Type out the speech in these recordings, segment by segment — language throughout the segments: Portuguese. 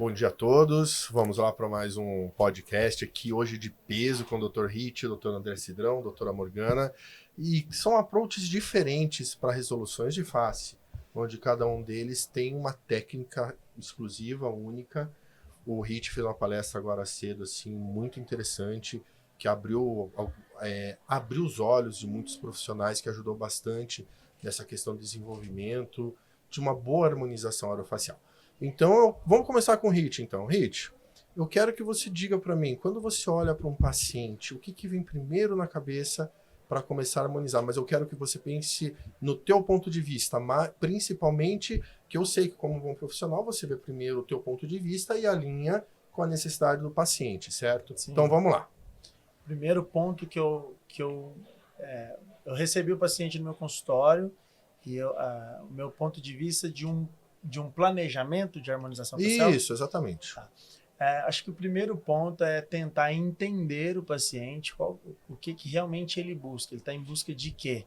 Bom dia a todos, vamos lá para mais um podcast aqui hoje de peso com o Dr. Hit, o Dr. André Cidrão, a doutora Morgana, e são approaches diferentes para resoluções de face, onde cada um deles tem uma técnica exclusiva, única. O Hit fez uma palestra agora cedo, assim, muito interessante, que abriu os olhos de muitos profissionais, que ajudou bastante nessa questão de desenvolvimento, de uma boa harmonização orofacial. Então, vamos começar com o Hit, então. Hit, eu quero que você diga para mim, quando você olha para um paciente, o que vem primeiro na cabeça para começar a harmonizar? Mas eu quero que você pense no teu ponto de vista, principalmente que eu sei que como bom profissional, você vê primeiro o teu ponto de vista e alinha com a necessidade do paciente, certo? Sim. Então, vamos lá. Primeiro ponto que eu recebi o paciente no meu consultório e o meu ponto de vista de um planejamento de harmonização facial. Isso, exatamente. Tá. Acho que o primeiro ponto é tentar entender o paciente, o que realmente ele busca. Ele está em busca de quê?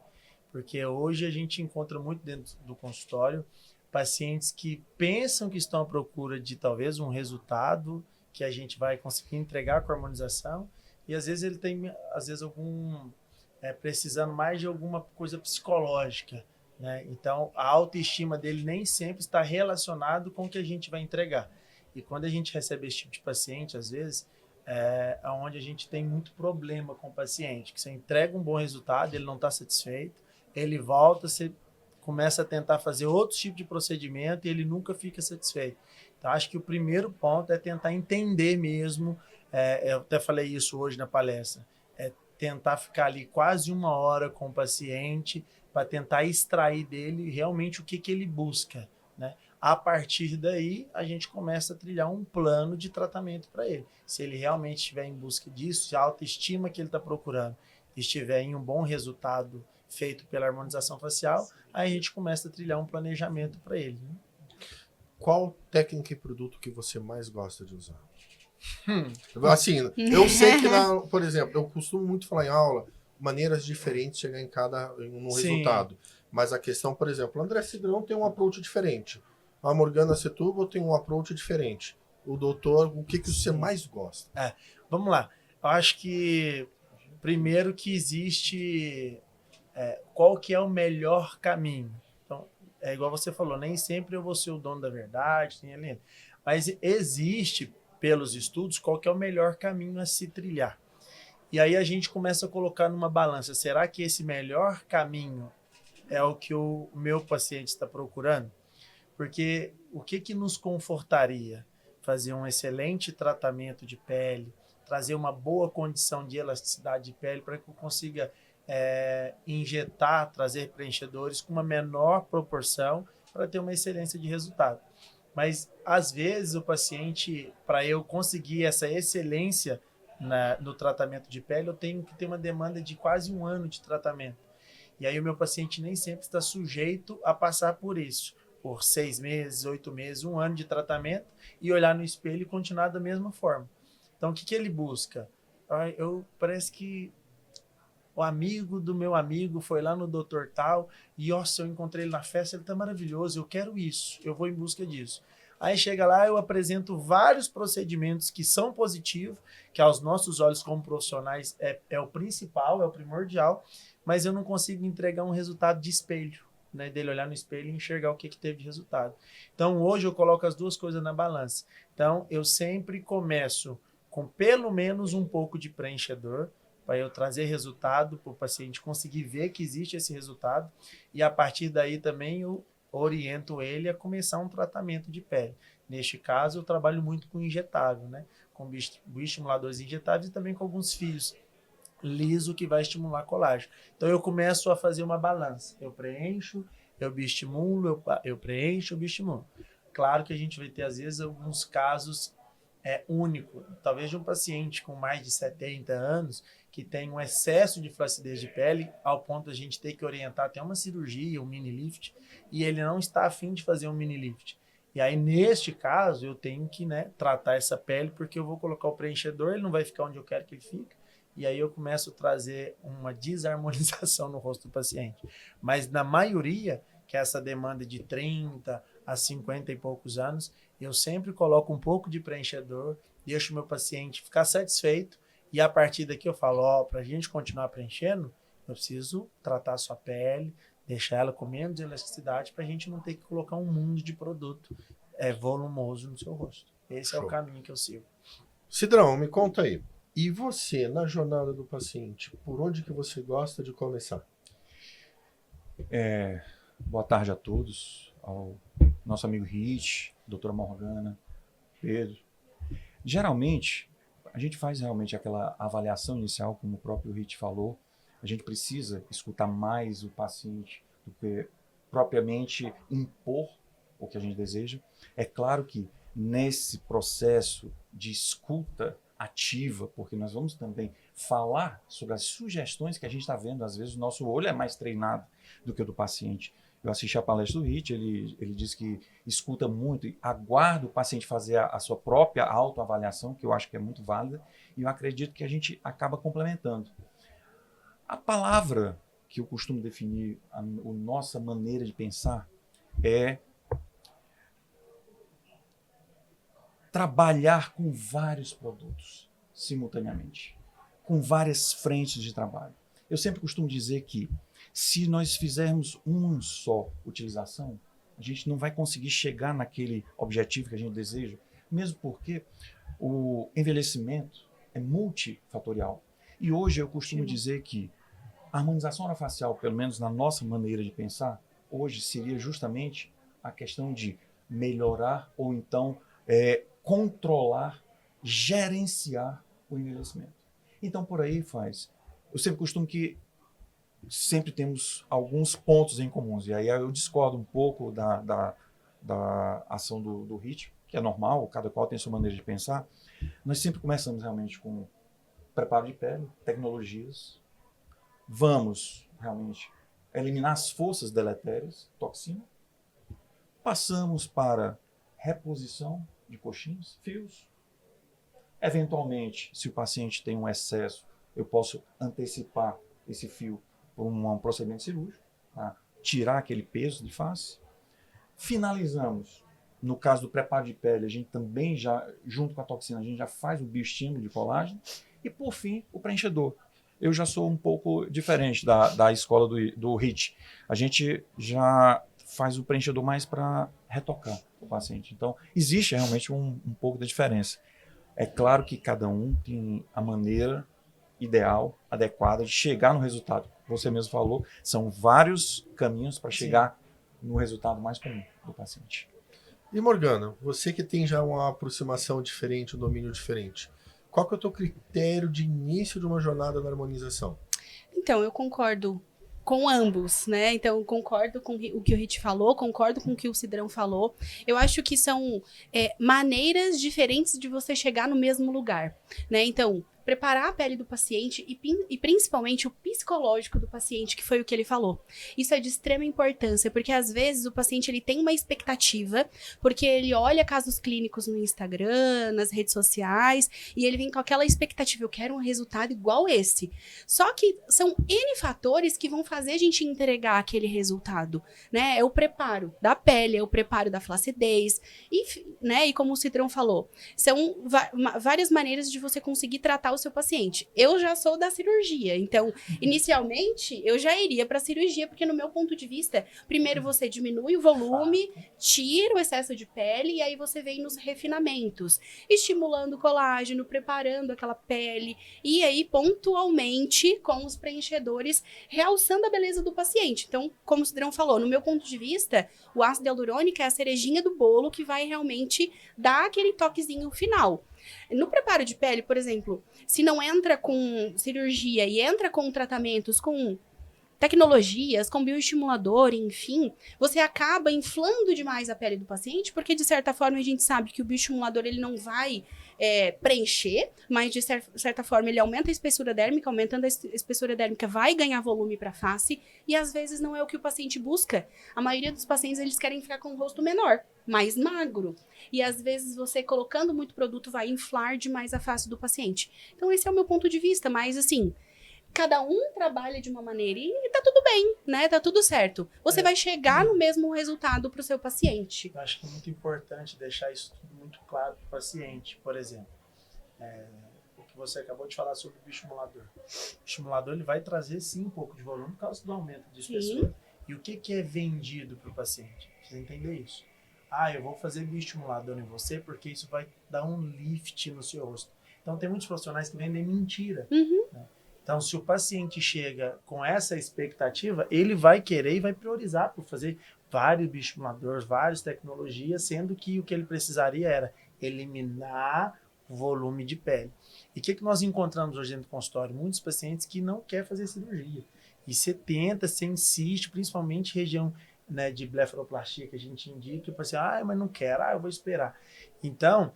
Porque hoje a gente encontra muito dentro do consultório pacientes que pensam que estão à procura de talvez um resultado que a gente vai conseguir entregar com a harmonização, e às vezes ele tem precisando mais de alguma coisa psicológica, né? Então a autoestima dele nem sempre está relacionado com o que a gente vai entregar. E quando a gente recebe esse tipo de paciente, às vezes, é onde a gente tem muito problema com o paciente, que você entrega um bom resultado, ele não está satisfeito, ele volta, você começa a tentar fazer outro tipo de procedimento e ele nunca fica satisfeito. Então, acho que o primeiro ponto é tentar entender mesmo, eu até falei isso hoje na palestra, tentar ficar ali quase 1 hora com o paciente para tentar extrair dele realmente o que ele busca, né? A partir daí, a gente começa a trilhar um plano de tratamento para ele. Se ele realmente estiver em busca disso, se a autoestima que ele está procurando estiver em um bom resultado feito pela harmonização facial, aí a gente começa a trilhar um planejamento para ele, né? Qual técnica e produto que você mais gosta de usar? Assim, eu sei que, por exemplo, eu costumo muito falar em aula, maneiras diferentes de chegar no resultado. Mas a questão, por exemplo, o André Cidrão tem um approach diferente. A Morgana Setúbal tem um approach diferente. O doutor, o que você mais gosta? Vamos lá. Eu acho que, primeiro, que existe qual que é o melhor caminho. Então, é igual você falou, nem sempre eu vou ser o dono da verdade, mas existe, pelos estudos, qual que é o melhor caminho a se trilhar. E aí a gente começa a colocar numa balança, será que esse melhor caminho é o que o meu paciente está procurando? Porque o que nos confortaria? Fazer um excelente tratamento de pele, trazer uma boa condição de elasticidade de pele para que eu consiga injetar, trazer preenchedores com uma menor proporção para ter uma excelência de resultado. Mas, às vezes, o paciente, para eu conseguir essa excelência no tratamento de pele, eu tenho que ter uma demanda de quase 1 ano de tratamento. E aí o meu paciente nem sempre está sujeito a passar por isso, por 6 meses, 8 meses, 1 ano de tratamento, e olhar no espelho e continuar da mesma forma. Então, o que ele busca? Parece que o amigo do meu amigo foi lá no doutor tal, e nossa, eu encontrei ele na festa, ele está maravilhoso, eu quero isso, eu vou em busca disso. Aí chega lá, eu apresento vários procedimentos que são positivos, que aos nossos olhos como profissionais é o principal, é o primordial, mas eu não consigo entregar um resultado de espelho, né, dele olhar no espelho e enxergar o que teve de resultado. Então hoje eu coloco as duas coisas na balança. Então eu sempre começo com pelo menos um pouco de preenchedor, para eu trazer resultado para o paciente conseguir ver que existe esse resultado, e a partir daí também eu oriento ele a começar um tratamento de pele. Neste caso, eu trabalho muito com injetável, né? Com bioestimuladores injetáveis e também com alguns fios liso que vai estimular colágeno. Então eu começo a fazer uma balança. Eu preencho, eu bioestimulo, eu preencho, eu bioestimulo. Claro que a gente vai ter, às vezes, alguns casos único, talvez de um paciente com mais de 70 anos que tem um excesso de flacidez de pele ao ponto de a gente ter que orientar até uma cirurgia, um mini lift, e ele não está afim de fazer um mini lift. E aí, neste caso, eu tenho que, né, tratar essa pele, porque eu vou colocar o preenchedor, ele não vai ficar onde eu quero que ele fique, e aí eu começo a trazer uma desarmonização no rosto do paciente. Mas na maioria, que é essa demanda de 30 a 50 e poucos anos, Eu sempre coloco um pouco de preenchedor, deixo o meu paciente ficar satisfeito e a partir daqui eu falo, ó, para a gente continuar preenchendo, eu preciso tratar a sua pele, deixar ela com menos elasticidade para a gente não ter que colocar um mundo de produto volumoso no seu rosto. Esse é o caminho que eu sigo. Cidrão, me conta aí. E você, na jornada do paciente, por onde que você gosta de começar? Boa tarde a todos, ao nosso amigo Rich, doutora Morgana, Pedro. Geralmente, a gente faz realmente aquela avaliação inicial, como o próprio Rich falou. A gente precisa escutar mais o paciente do que propriamente impor o que a gente deseja. É claro que nesse processo de escuta ativa, porque nós vamos também falar sobre as sugestões que a gente está vendo, às vezes o nosso olho é mais treinado do que o do paciente. Eu assisti a palestra do Rich, ele disse que escuta muito e aguarda o paciente fazer a sua própria autoavaliação, que eu acho que é muito válida, e eu acredito que a gente acaba complementando. A palavra que eu costumo definir a nossa maneira de pensar é trabalhar com vários produtos simultaneamente, com várias frentes de trabalho. Eu sempre costumo dizer que se nós fizermos uma só utilização, a gente não vai conseguir chegar naquele objetivo que a gente deseja, mesmo porque o envelhecimento é multifatorial. E hoje eu costumo dizer que a harmonização orofacial, pelo menos na nossa maneira de pensar, hoje seria justamente a questão de melhorar ou então controlar, gerenciar o envelhecimento. Então, por aí eu sempre costumo que sempre temos alguns pontos em comuns, e aí eu discordo um pouco da ação do Rich, que é normal, cada qual tem sua maneira de pensar. Nós sempre começamos realmente com preparo de pele, tecnologias, vamos realmente eliminar as forças deletérias, toxina, passamos para reposição de coxins, fios. Eventualmente, se o paciente tem um excesso, eu posso antecipar esse fio por um procedimento cirúrgico, tá? Tirar aquele peso de face. Finalizamos, no caso do preparo de pele, a gente também já, junto com a toxina, a gente já faz o bioestímulo de colágeno. E, por fim, o preenchedor. Eu já sou um pouco diferente da escola do Rich. A gente já faz o preenchedor mais para retocar o paciente. Então, existe realmente um pouco da diferença. É claro que cada um tem a maneira ideal, adequada de chegar no resultado. Você mesmo falou, são vários caminhos para chegar no resultado mais comum do paciente. E Morgana, você que tem já uma aproximação diferente, um domínio diferente, qual que é o teu critério de início de uma jornada na harmonização? Então, eu concordo com ambos, né? Então, concordo com o que o Rich falou, concordo com o que o Cidrão falou. Eu acho que são maneiras diferentes de você chegar no mesmo lugar, né? Então, preparar a pele do paciente e principalmente o psicológico do paciente, que foi o que ele falou. Isso é de extrema importância, porque às vezes o paciente ele tem uma expectativa, porque ele olha casos clínicos no Instagram, nas redes sociais, e ele vem com aquela expectativa, eu quero um resultado igual esse. Só que são N fatores que vão fazer a gente entregar aquele resultado, né? É o preparo da pele, é o preparo da flacidez, e como o Cidrão falou, são várias maneiras de você conseguir tratar o seu paciente. Eu já sou da cirurgia, então, inicialmente, eu já iria para a cirurgia, porque no meu ponto de vista, primeiro você diminui o volume, tira o excesso de pele, e aí você vem nos refinamentos, estimulando o colágeno, preparando aquela pele, e aí, pontualmente, com os preenchedores, realçando a beleza do paciente. Então, como o Cidrão falou, no meu ponto de vista, o ácido hialurônico é a cerejinha do bolo que vai realmente dar aquele toquezinho final. No preparo de pele, por exemplo, se não entra com cirurgia e entra com tratamentos, com tecnologias, com bioestimulador, enfim, você acaba inflando demais a pele do paciente, porque de certa forma a gente sabe que o bioestimulador ele não vai preencher, mas de certa forma ele aumenta a espessura dérmica, aumentando a espessura dérmica vai ganhar volume para a face, e às vezes não é o que o paciente busca. A maioria dos pacientes eles querem ficar com o rosto menor, mais magro, e às vezes você colocando muito produto vai inflar demais a face do paciente. Então esse é o meu ponto de vista, mas assim, cada um trabalha de uma maneira e tá tudo bem, né? Tá tudo certo. Você vai chegar no mesmo resultado para o seu paciente. Eu acho que é muito importante deixar isso tudo muito claro para o paciente. Por exemplo, o que você acabou de falar sobre o bioestimulador. O estimulador ele vai trazer sim um pouco de volume por causa do aumento de espessura. E o que é vendido para o paciente? Precisa entender isso. Eu vou fazer bioestimulador em você porque isso vai dar um lift no seu rosto. Então tem muitos profissionais que vendem mentira. Né? Então se o paciente chega com essa expectativa, ele vai querer e vai priorizar por fazer vários bioestimuladores, várias tecnologias, sendo que o que ele precisaria era eliminar o volume de pele. E o que nós encontramos hoje dentro do consultório? Muitos pacientes que não querem fazer cirurgia. E você tenta, você insiste, principalmente região, né, de blefaroplastia que a gente indica, e o paciente, mas não quero, eu vou esperar. Então,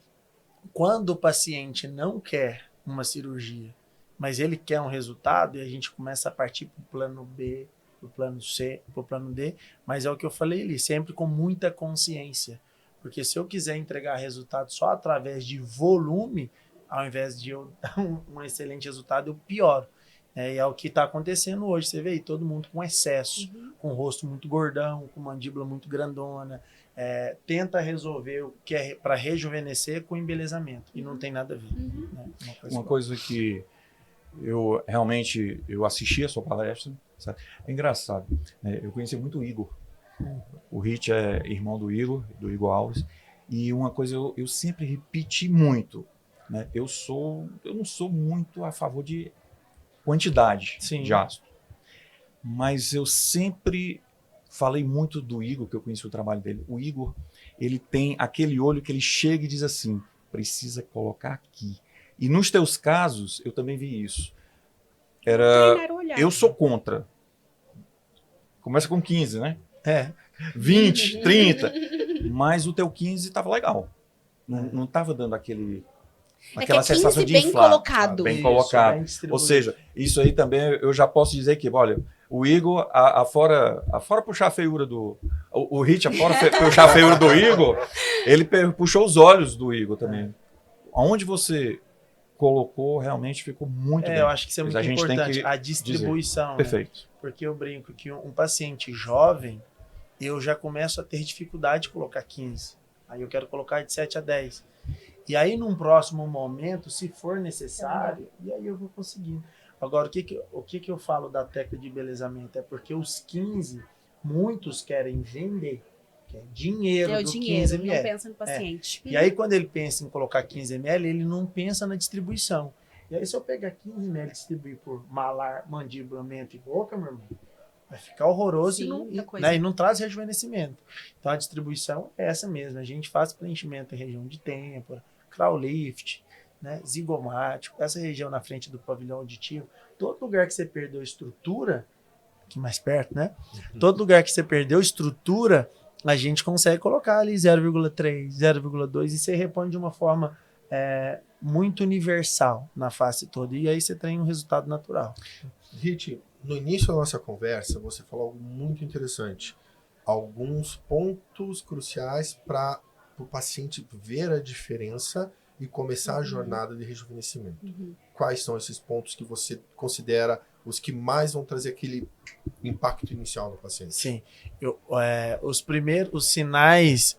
quando o paciente não quer uma cirurgia, mas ele quer um resultado, e a gente começa a partir para o plano B, para o plano C, para o plano D, mas é o que eu falei ali, sempre com muita consciência. Porque se eu quiser entregar resultado só através de volume, ao invés de eu dar um excelente resultado, eu pioro. E é o que está acontecendo hoje. Você vê aí, todo mundo com excesso, com o rosto muito gordão, com mandíbula muito grandona. Tenta resolver o que é para rejuvenescer com embelezamento. E não tem nada a ver. Né? Uma coisa que eu realmente assisti a sua palestra. Sabe? É engraçado. Né? Eu conheci muito o Igor. O Rich é irmão do Igor Alves. E uma coisa eu sempre repeti muito. Né? Eu não sou muito a favor de quantidade de ácido. Mas eu sempre falei muito do Igor, que eu conheci o trabalho dele. O Igor, ele tem aquele olho que ele chega e diz assim, precisa colocar aqui. E nos teus casos, eu também vi isso. Eu sou contra. Começa com 15, né? 20, 30. Mas o teu 15 estava legal. Não estava dando aquela sensação de inflar. Bem colocado. Ou seja, isso aí também eu já posso dizer que, olha, o Igor, afora puxar a feiura do... O Rich, afora puxar a feiura do Igor, ele puxou os olhos do Igor também. Onde você colocou, realmente ficou muito bem. Eu acho que isso é muito importante. A distribuição. Perfeito. Né? Porque eu brinco que um paciente jovem, eu já começo a ter dificuldade de colocar 15. Aí eu quero colocar de 7 a 10. E aí, num próximo momento, se for necessário, e aí eu vou conseguindo. Agora, o que eu falo da técnica de embelezamento? É porque os 15, muitos querem vender, que é dinheiro do 15 ml. Não pensa no paciente. E aí, quando ele pensa em colocar 15 ml, ele não pensa na distribuição. E aí, se eu pegar 15 ml e distribuir por malar, mandíbula, mento e boca, meu irmão, vai ficar horroroso. E não traz rejuvenescimento. Então, a distribuição é essa mesmo. A gente faz preenchimento em região de têmpora, crown lift, né, zigomático, essa região na frente do pavilhão auditivo. Todo lugar que você perdeu estrutura, aqui mais perto, né? Todo lugar que você perdeu estrutura, a gente consegue colocar ali 0,3, 0,2 e você repõe de uma forma muito universal na face toda. E aí você tem um resultado natural. Rich, no início da nossa conversa, você falou algo muito interessante. Alguns pontos cruciais para o paciente ver a diferença e começar a jornada de rejuvenescimento. Quais são esses pontos que você considera os que mais vão trazer aquele impacto inicial no paciente? Sim. Os sinais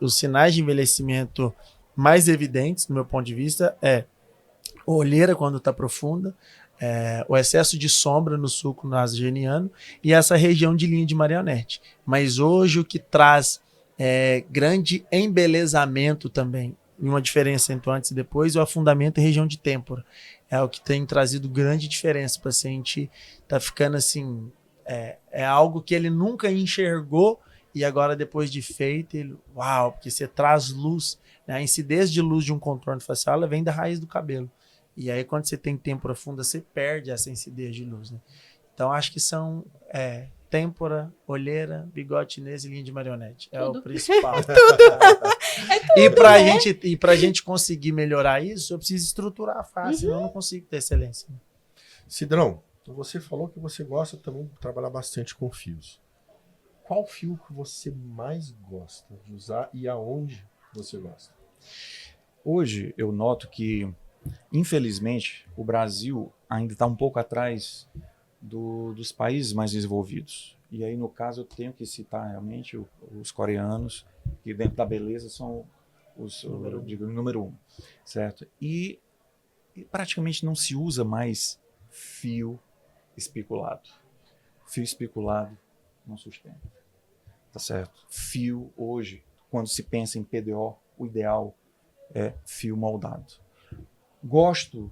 de envelhecimento mais evidentes, do meu ponto de vista, é a olheira quando está profunda, o excesso de sombra no sulco nasogeniano e essa região de linha de marionete. Mas hoje o que traz grande embelezamento também, e uma diferença entre antes e depois, o afundamento em região de têmpora. É o que tem trazido grande diferença. O paciente está ficando assim, é algo que ele nunca enxergou e agora depois de feito, ele, uau, porque você traz luz, né? A incidência de luz de um contorno facial, ela vem da raiz do cabelo. E aí quando você tem têmpora funda, você perde essa incidência de luz, né? Então acho que são têmpora, olheira, bigode chinês e linha de marionete. É o principal. E pra gente conseguir melhorar isso, eu preciso estruturar a face, senão eu não consigo ter excelência. Cidrão, você falou que você gosta também de trabalhar bastante com fios. Qual fio que você mais gosta de usar e aonde você gosta? Hoje eu noto que, infelizmente, o Brasil ainda está um pouco atrás dos países mais desenvolvidos. E aí, no caso, eu tenho que citar realmente os coreanos, que dentro da beleza são número 1, certo? E praticamente não se usa mais fio especulado. Fio especulado não sustenta, tá certo? Fio, hoje, quando se pensa em PDO, o ideal é fio moldado.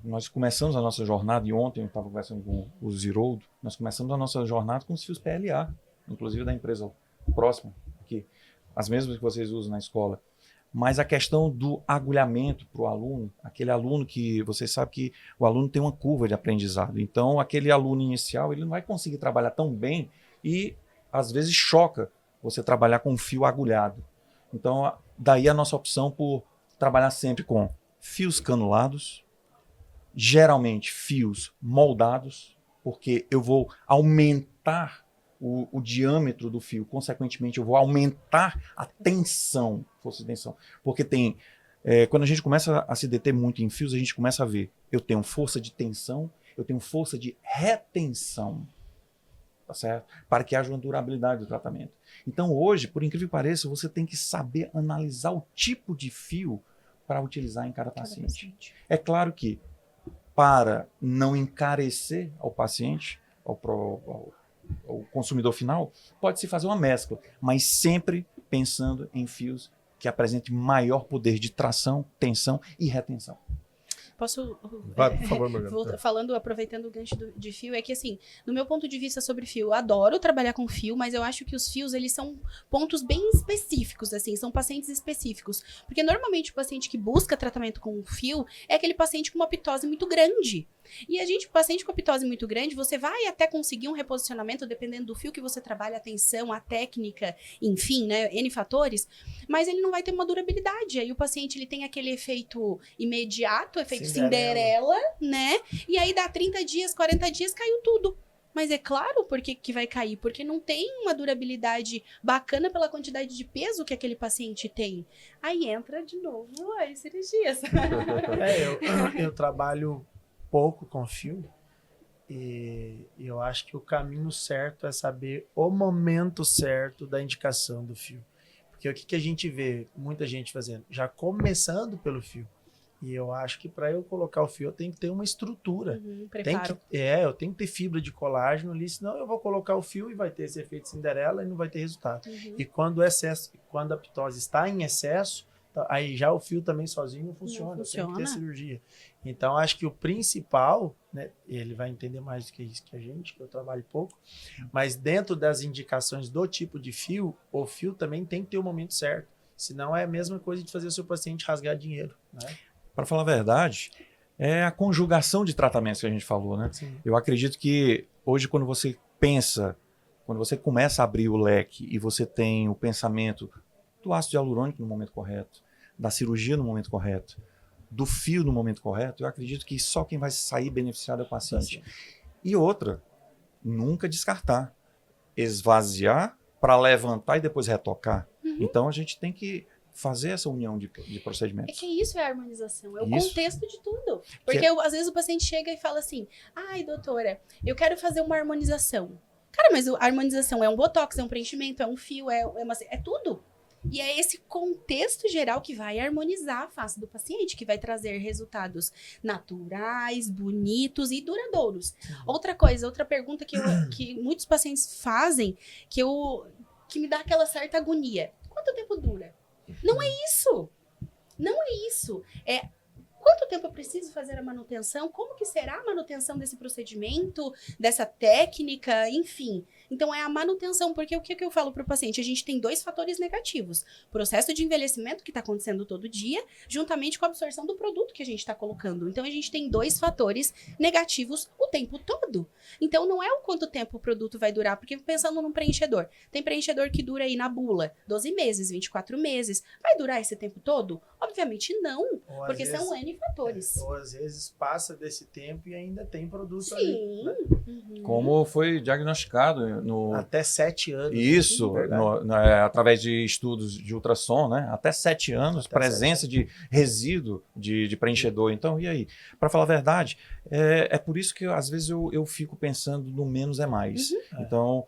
Nós começamos a nossa jornada, e ontem eu estava conversando com o Ziroldo, nós começamos a nossa jornada com os fios PLA, inclusive da empresa próxima, aqui, as mesmas que vocês usam na escola. Mas a questão do agulhamento para o aluno, aquele aluno que você sabe que o aluno tem uma curva de aprendizado, então aquele aluno inicial ele não vai conseguir trabalhar tão bem e às vezes choca você trabalhar com fio agulhado. Então daí a nossa opção por trabalhar sempre com fios canulados, geralmente fios moldados, porque eu vou aumentar o diâmetro do fio, consequentemente eu vou aumentar a tensão, força de tensão, porque quando a gente começa a se deter muito em fios, a gente começa a ver, eu tenho força de tensão, eu tenho força de retenção, tá certo? Para que haja uma durabilidade do tratamento. Então hoje, por incrível que pareça, você tem que saber analisar o tipo de fio para utilizar em cada paciente. É claro que, para não encarecer ao paciente, ao consumidor final, pode-se fazer uma mescla, mas sempre pensando em fios que apresentem maior poder de tração, tensão e retenção. Posso... Vai, por favor, Morgana. Falando, aproveitando o gancho de fio, é que assim, no meu ponto de vista sobre fio, eu adoro trabalhar com fio, mas eu acho que os fios, eles são pontos bem específicos, assim, são pacientes específicos. Porque normalmente o paciente que busca tratamento com fio é aquele paciente com uma pitose muito grande. E paciente com pitose muito grande, você vai até conseguir um reposicionamento, dependendo do fio que você trabalha, a tensão, a técnica, enfim, né, N fatores, mas ele não vai ter uma durabilidade. Aí o paciente, ele tem aquele efeito imediato, efeito Cinderela, né? E aí dá 30 dias, 40 dias, caiu tudo. Mas é claro por que vai cair, porque não tem uma durabilidade bacana pela quantidade de peso que aquele paciente tem. Aí entra de novo as cirurgias. Eu trabalho pouco com fio e eu acho que o caminho certo é saber o momento certo da indicação do fio. Porque o que a gente vê muita gente fazendo? Já começando pelo fio. E eu acho que para eu colocar o fio, eu tenho que ter uma estrutura. Eu tenho que ter fibra de colágeno ali, senão eu vou colocar o fio e vai ter esse efeito Cinderela e não vai ter resultado. E quando a pitose está em excesso, aí já o fio também sozinho não funciona. Tem que ter cirurgia. Então, acho que o principal, né, ele vai entender mais do que isso que a gente, que eu trabalho pouco, mas dentro das indicações do tipo de fio, o fio também tem que ter o momento certo. Senão é a mesma coisa de fazer o seu paciente rasgar dinheiro, né? Para falar a verdade, é a conjugação de tratamentos que a gente falou, né? Sim. Eu acredito que hoje, quando você começa a abrir o leque e você tem o pensamento do ácido hialurônico no momento correto, da cirurgia no momento correto, do fio no momento correto, eu acredito que só quem vai sair beneficiado é o paciente. E outra, nunca descartar. Esvaziar para levantar e depois retocar. Então, a gente tem que fazer essa união de procedimentos. É que isso é a harmonização, é o Isso. contexto de tudo. Porque às vezes o paciente chega e fala assim, ai, doutora, eu quero fazer uma harmonização. Cara, mas a harmonização é um botox, é um preenchimento, é um fio, é tudo. E é esse contexto geral que vai harmonizar a face do paciente, que vai trazer resultados naturais, bonitos e duradouros. Outra pergunta que muitos pacientes fazem, que me dá aquela certa agonia. Quanto tempo dura? Não é isso. Não é isso. É quanto tempo eu preciso fazer a manutenção? Como que será a manutenção desse procedimento, dessa técnica, enfim. Então, é a manutenção, porque o que eu falo para o paciente? A gente tem 2 fatores negativos. Processo de envelhecimento que está acontecendo todo dia, juntamente com a absorção do produto que a gente está colocando. Então, a gente tem 2 fatores negativos o tempo todo. Então, não é o quanto tempo o produto vai durar, porque pensando num preenchedor, tem preenchedor que dura aí na bula 12 meses, 24 meses. Vai durar esse tempo todo? Obviamente não, porque são N fatores. Ou às vezes passa desse tempo e ainda tem produto Sim. ali. Né? Como foi diagnosticado até 7 anos. Isso, através de estudos de ultrassom, né? Até 7 anos, presença de resíduo de preenchedor. Então, e aí? Para falar a verdade, é por isso que às vezes eu fico pensando no menos é mais. Então,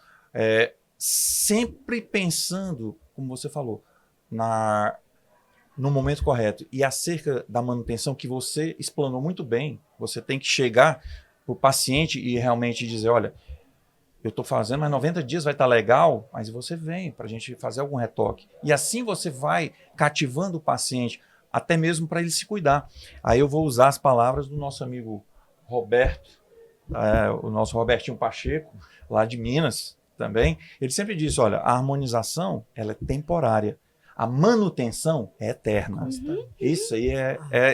sempre pensando, como você falou, no momento correto. E acerca da manutenção, que você explanou muito bem, você tem que chegar para o paciente e realmente dizer, olha, eu estou fazendo, mas 90 dias vai estar legal, mas você vem para a gente fazer algum retoque. E assim você vai cativando o paciente, até mesmo para ele se cuidar. Aí eu vou usar as palavras do nosso amigo Roberto, o nosso Robertinho Pacheco, lá de Minas também. Ele sempre disse, olha, a harmonização ela é temporária. A manutenção é eterna. Isso aí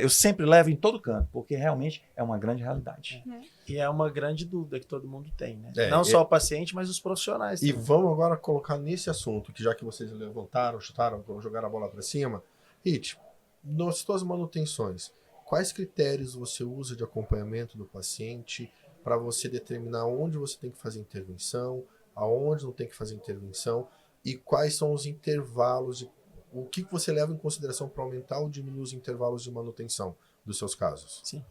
eu sempre levo em todo canto, porque realmente é uma grande realidade. E é uma grande dúvida que todo mundo tem, né? Não só o paciente, mas os profissionais E também. vamos agora colocar nesse assunto, que já que vocês levantaram, chutaram, jogaram a bola para cima, Rit, nas suas manutenções, quais critérios você usa de acompanhamento do paciente para você determinar onde você tem que fazer intervenção, aonde não tem que fazer intervenção, e quais são os intervalos, o que você leva em consideração para aumentar ou diminuir os intervalos de manutenção dos seus casos? Sim.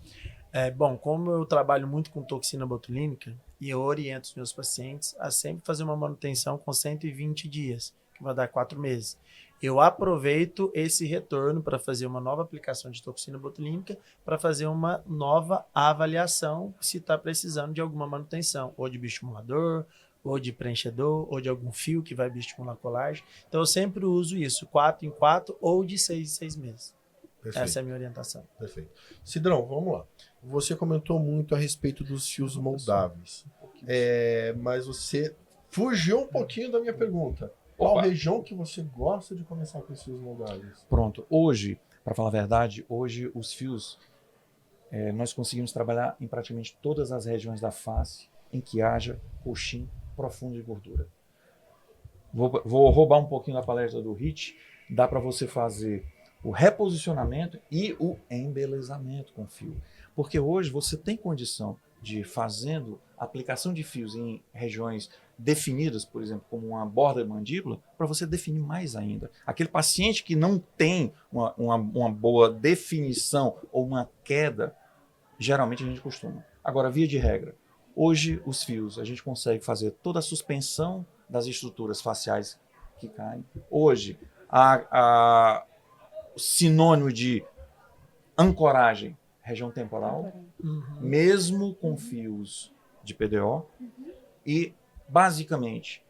Bom, como eu trabalho muito com toxina botulínica e eu oriento os meus pacientes a sempre fazer uma manutenção com 120 dias, que vai dar 4 meses. Eu aproveito esse retorno para fazer uma nova aplicação de toxina botulínica, para fazer uma nova avaliação se está precisando de alguma manutenção, ou de bioestimulador, ou de preenchedor, ou de algum fio que vai bioestimular colágeno. Então eu sempre uso isso, 4 em 4 ou de 6 em 6 meses. Perfeito. Essa é a minha orientação. Perfeito. Cidrão, vamos lá. Você comentou muito a respeito dos fios moldáveis, mas você fugiu um pouquinho da minha pergunta. Qual região que você gosta de começar com os fios moldáveis? Pronto. Hoje, para falar a verdade, hoje os fios, nós conseguimos trabalhar em praticamente todas as regiões da face em que haja coxim profundo de gordura. Vou roubar um pouquinho da palestra do Rit. Dá para você fazer o reposicionamento e o embelezamento com fio. Porque hoje você tem condição de, fazendo aplicação de fios em regiões definidas, por exemplo, como uma borda de mandíbula, para você definir mais ainda. Aquele paciente que não tem uma boa definição ou uma queda, geralmente a gente costuma. Agora, via de regra, hoje os fios, a gente consegue fazer toda a suspensão das estruturas faciais que caem. Hoje, o sinônimo de ancoragem, região temporal, mesmo com fios de PDO, e basicamente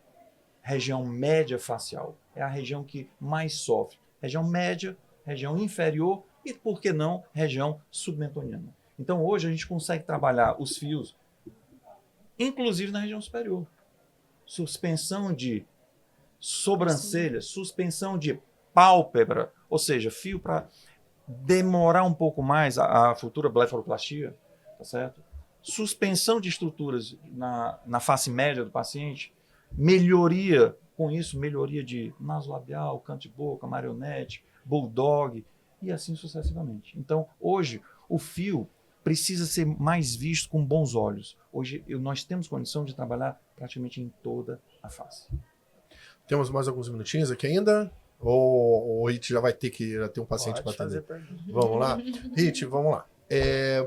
região média facial é a região que mais sofre. Região média, região inferior e, por que não, região submentoniana. Então hoje a gente consegue trabalhar os fios, inclusive na região superior. Suspensão de sobrancelha, suspensão de pálpebra, ou seja, fio para demorar um pouco mais a futura blefaroplastia, tá certo? Suspensão de estruturas na face média do paciente, melhoria, com isso, melhoria de nasolabial, canto de boca, marionete, bulldog, e assim sucessivamente. Então, hoje, o fio precisa ser mais visto com bons olhos. Hoje, nós temos condição de trabalhar praticamente em toda a face. Temos mais alguns minutinhos aqui ainda? Ou o Rit já vai ter que ter um paciente para atender? Vamos lá? Rit, vamos lá.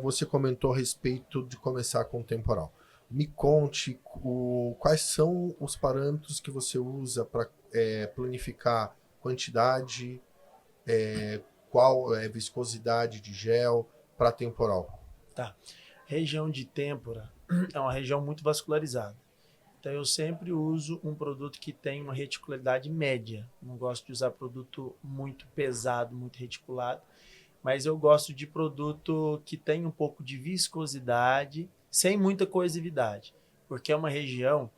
Você comentou a respeito de começar com o temporal. Me conte quais são os parâmetros que você usa para planificar quantidade, qual é a viscosidade de gel para temporal. Tá. Região de têmpora é uma região muito vascularizada. Então eu sempre uso um produto que tem uma reticularidade média. Não gosto de usar produto muito pesado, muito reticulado, mas eu gosto de produto que tem um pouco de viscosidade, sem muita coesividade, porque é uma região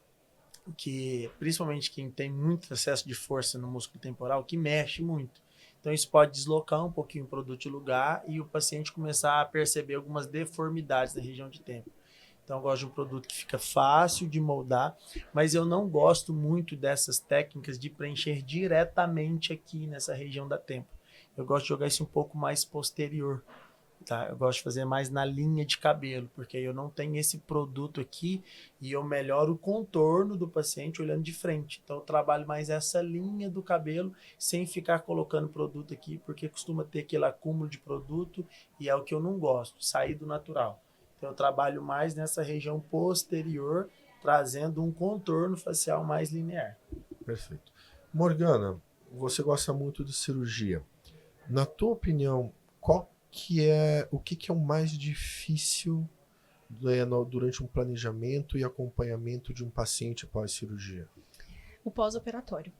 que, principalmente quem tem muito excesso de força no músculo temporal, que mexe muito. Então isso pode deslocar um pouquinho o produto de lugar e o paciente começar a perceber algumas deformidades na região de têmpora. Então eu gosto de um produto que fica fácil de moldar, mas eu não gosto muito dessas técnicas de preencher diretamente aqui nessa região da têmpora. Eu gosto de jogar isso um pouco mais posterior, tá? Eu gosto de fazer mais na linha de cabelo, porque eu não tenho esse produto aqui e eu melhoro o contorno do paciente olhando de frente. Então eu trabalho mais essa linha do cabelo sem ficar colocando produto aqui, porque costuma ter aquele acúmulo de produto e é o que eu não gosto, sair do natural. Então eu trabalho mais nessa região posterior trazendo um contorno facial mais linear. Perfeito. Morgana, você gosta muito de cirurgia. Na tua opinião, o que é o mais difícil durante um planejamento e acompanhamento de um paciente pós-cirurgia? O pós-operatório.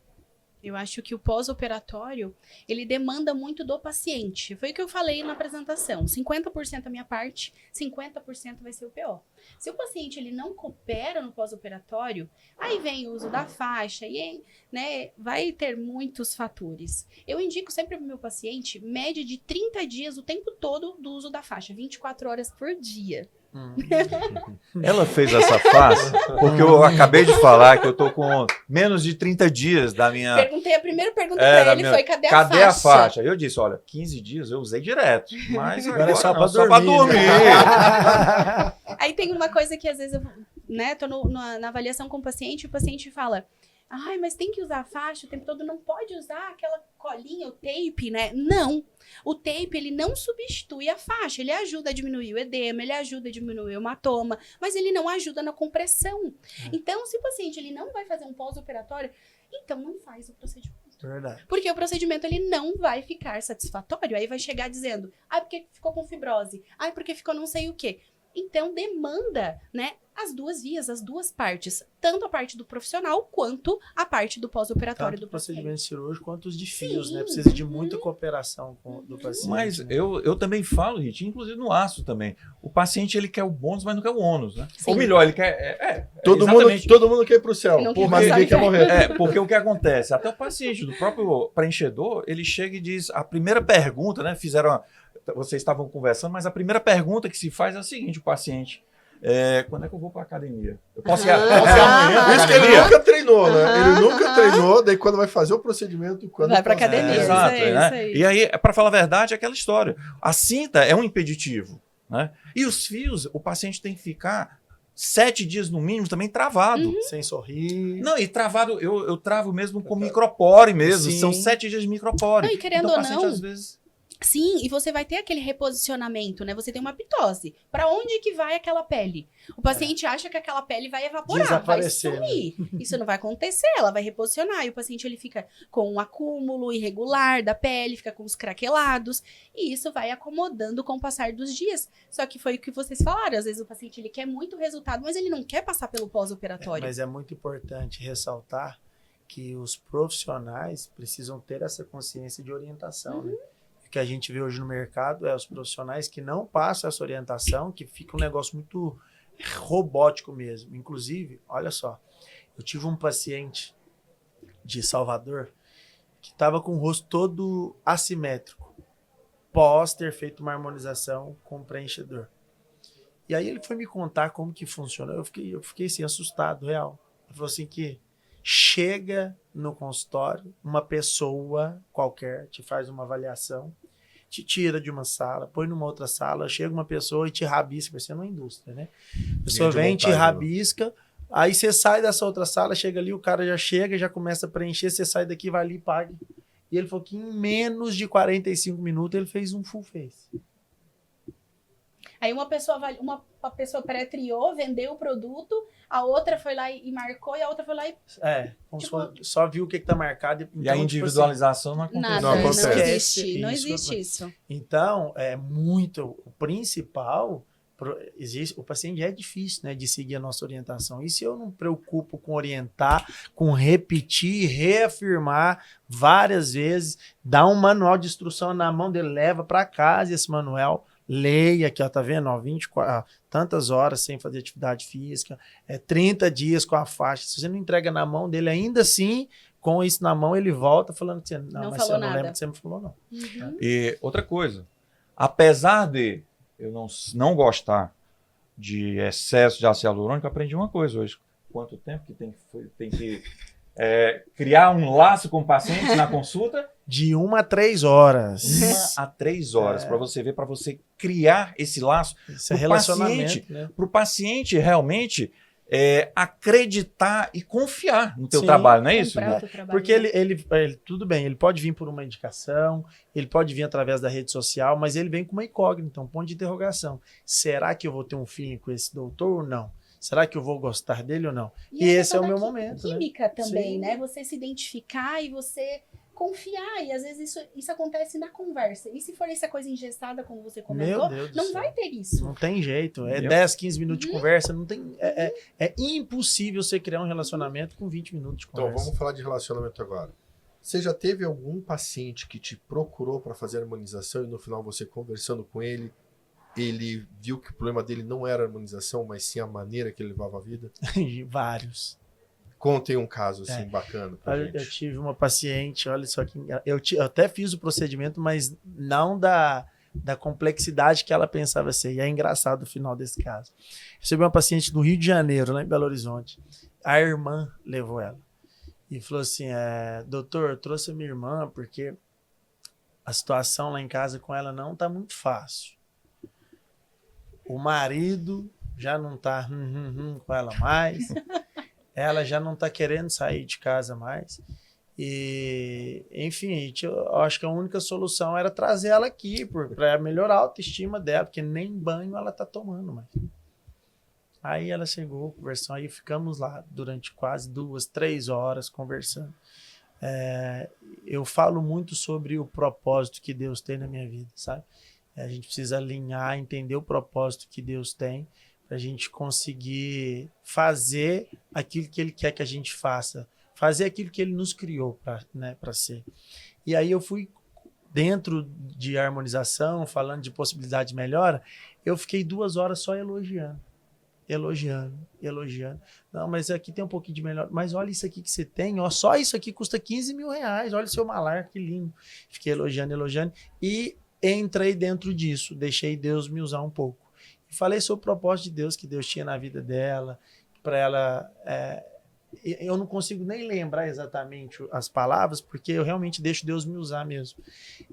Eu acho que o pós-operatório, ele demanda muito do paciente. Foi o que eu falei na apresentação. 50% a minha parte, 50% vai ser o PO. Se o paciente ele não coopera no pós-operatório, aí vem o uso da faixa, e né, vai ter muitos fatores. Eu indico sempre para o meu paciente, média de 30 dias o tempo todo do uso da faixa, 24 horas por dia. Ela fez essa face porque eu acabei de falar que eu tô com menos de 30 dias da minha... A primeira pergunta para ele foi, cadê a faixa? Eu disse, olha, 15 dias eu usei direto, mas agora é só não, para dormir. Aí tem uma coisa que às vezes eu, né, tô na avaliação com o paciente fala, ai, mas tem que usar a faixa o tempo todo, não pode usar aquela colinha, o tape, né? Não. O tape, ele não substitui a faixa, ele ajuda a diminuir o edema, ele ajuda a diminuir o hematoma, mas ele não ajuda na compressão. Então, se o paciente ele não vai fazer um pós-operatório, então não faz o procedimento. Verdade. Porque o procedimento ele não vai ficar satisfatório, aí vai chegar dizendo, porque ficou com fibrose, porque ficou não sei o quê. Então, demanda, né, as duas vias, as duas partes. Tanto a parte do profissional, quanto a parte do pós-operatório do procedimento paciente. cirúrgico, quanto os de fios, Sim. né? Precisa de muita cooperação do paciente. Mas né? eu também falo, gente, inclusive no aço também. O paciente, ele quer o bônus, mas não quer o ônus, né? Sim. Ou melhor, ele quer... Todo mundo quer ir pro céu, Não quer mas ninguém quer morrer. Porque o que acontece? Até o paciente do próprio preenchedor, ele chega e diz... A primeira pergunta, né? Vocês estavam conversando, mas a primeira pergunta que se faz é a seguinte, o paciente... quando é que eu vou pra academia? Eu posso ir amanhã pra Isso que ele academia? nunca treinou, né? Ele nunca treinou, daí quando vai fazer o procedimento... Quando Vai pra academia. Exato, Isso aí, né? isso aí. E aí, para falar a verdade, é aquela história. A cinta é um impeditivo, né? E os fios, o paciente tem que ficar 7 dias no mínimo também travado. Sem sorrir. Não, e travado, eu travo mesmo com micropore mesmo. Sim. São 7 dias de micropore. Não, e querendo então, o ou paciente, não, às vezes... Sim, e você vai ter aquele reposicionamento, né? Você tem uma pitose. Para onde que vai aquela pele? O paciente acha que aquela pele vai evaporar, Desaparecer, vai sumir. Isso não vai acontecer, ela vai reposicionar. E o paciente ele fica com um acúmulo irregular da pele, fica com os craquelados. E isso vai acomodando com o passar dos dias. Só que foi o que vocês falaram. Às vezes o paciente ele quer muito resultado, mas ele não quer passar pelo pós-operatório. Mas é muito importante ressaltar que os profissionais precisam ter essa consciência de orientação, né? Que a gente vê hoje no mercado os profissionais que não passam essa orientação, que fica um negócio muito robótico mesmo. Inclusive, olha só, eu tive um paciente de Salvador que estava com o rosto todo assimétrico, pós ter feito uma harmonização com preenchedor. E aí ele foi me contar como que funciona. Eu fiquei assim, assustado, real. Ele falou assim que chega no consultório, uma pessoa qualquer te faz uma avaliação, te tira de uma sala, põe numa outra sala, chega uma pessoa e te rabisca, você não é indústria, né? A pessoa vem, te rabisca, aí você sai dessa outra sala, chega ali, o cara já chega, já começa a preencher, você sai daqui, vai ali e paga. E ele falou que em menos de 45 minutos ele fez um full face. Aí uma pessoa pré-triou, vendeu o produto, a outra foi lá e marcou, e a outra foi lá e... Só viu o que tá marcado. E a individualização não acontece. Nada, não acontece. existe isso. Então, o principal, o paciente é difícil, né, de seguir a nossa orientação. E se eu não me preocupo com orientar, com repetir, reafirmar várias vezes, dar um manual de instrução na mão dele, leva para casa esse manual, leia aqui, ó, tá vendo? Ó, 24, tantas horas sem fazer atividade física, 30 dias com a faixa. Se você não entrega na mão dele, ainda assim, com isso na mão, ele volta falando que você não, mas você não lembra que você me falou, não. E outra coisa, apesar de eu não gostar de excesso de ácido hialurônico, eu aprendi uma coisa hoje. Quanto tempo que tem que criar um laço com o paciente na consulta? De 1 a 3 horas. 1 a 3 horas, para você ver, para você criar esse laço. Esse relacionamento, né? Para o paciente realmente acreditar e confiar no teu Sim, trabalho, não é isso? Porque ele, tudo bem, ele pode vir por uma indicação, ele pode vir através da rede social, mas ele vem com uma incógnita, um ponto de interrogação. Será que eu vou ter um feeling com esse doutor ou não? Será que eu vou gostar dele ou não? E aí esse é o toda meu momento, né? química também, Sim. né? Você se identificar e você confiar. E às vezes isso acontece na conversa. E se for essa coisa engessada, como você comentou, Meu Deus do não céu. vai ter isso. Não tem jeito. É Eu- 10, 15 minutos de conversa. Não tem, é impossível você criar um relacionamento com 20 minutos de Então, conversa. vamos falar de relacionamento agora. Você já teve algum paciente que te procurou para fazer harmonização e no final você conversando com ele, ele viu que o problema dele não era a harmonização, mas sim a maneira que ele levava a vida? Vários. Contem um caso assim bacana pra Eu gente. tive uma paciente, olha só que eu até fiz o procedimento, mas não da complexidade que ela pensava ser. E é engraçado o final desse caso. Recebi uma paciente do Rio de Janeiro, lá em Belo Horizonte. A irmã levou ela. E falou assim, doutor, eu trouxe a minha irmã porque a situação lá em casa com ela não tá muito fácil. O marido já não tá com ela mais. Ela já não tá querendo sair de casa mais. E, enfim, eu acho que a única solução era trazer ela aqui para melhorar a autoestima dela, porque nem banho ela tá tomando mais. Aí ela chegou, conversando, aí ficamos lá durante quase 2, 3 horas conversando. Eu falo muito sobre o propósito que Deus tem na minha vida, sabe? A gente precisa alinhar, entender o propósito que Deus tem, para a gente conseguir fazer aquilo que Ele quer que a gente faça, fazer aquilo que Ele nos criou para ser. E aí eu fui, dentro de harmonização, falando de possibilidade de melhora, eu fiquei 2 horas só elogiando. Não, mas aqui tem um pouquinho de melhor. Mas olha isso aqui que você tem, ó, só isso aqui custa 15 mil reais. Olha o seu malar, que lindo. Fiquei elogiando. E entrei dentro disso, deixei Deus me usar um pouco. E falei sobre o propósito de Deus que Deus tinha na vida dela, para ela. Eu não consigo nem lembrar exatamente as palavras, porque eu realmente deixo Deus me usar mesmo.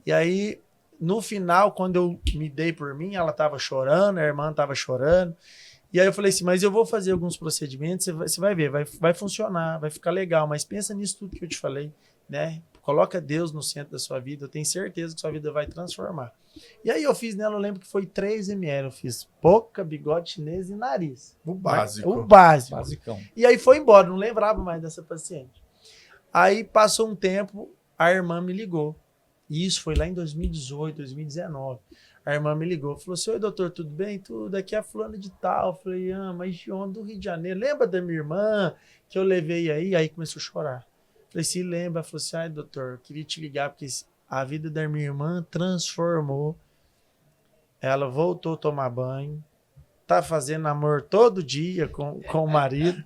E aí, no final, quando eu me dei por mim, ela estava chorando, a irmã estava chorando. E aí eu falei assim, mas eu vou fazer alguns procedimentos, você vai ver, vai funcionar, vai ficar legal, mas pensa nisso tudo que eu te falei, né? Coloca Deus no centro da sua vida, eu tenho certeza que sua vida vai transformar. E aí eu fiz nela, eu lembro que foi 3 ml, eu fiz boca, bigode chinês e nariz. O básico. O básico. Basicão. E aí foi embora, não lembrava mais dessa paciente. Aí passou um tempo, a irmã me ligou. E isso foi lá em 2018, 2019. A irmã me ligou, falou assim, oi doutor, tudo bem? Tudo, aqui é a fulana de tal. Eu falei, mas de onde? Do Rio de Janeiro. Lembra da minha irmã que eu levei aí? Aí começou a chorar. Falei, se lembra? Falou assim, ai doutor, eu queria te ligar porque a vida da minha irmã transformou. Ela voltou a tomar banho, tá fazendo amor todo dia com o marido.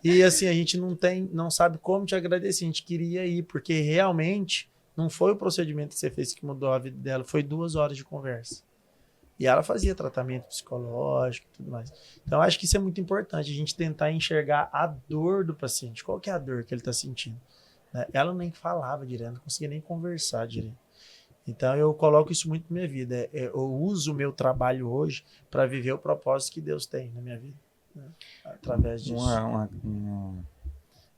E assim, a gente não sabe como te agradecer. A gente queria ir, porque realmente não foi o procedimento que você fez que mudou a vida dela, foi 2 horas de conversa. E ela fazia tratamento psicológico e tudo mais. Então, acho que isso é muito importante, a gente tentar enxergar a dor do paciente. Qual que é a dor que ele está sentindo? Ela nem falava direito, não conseguia nem conversar direito. Então, eu coloco isso muito na minha vida. Eu uso o meu trabalho hoje para viver o propósito que Deus tem na minha vida, né? Através disso. Uma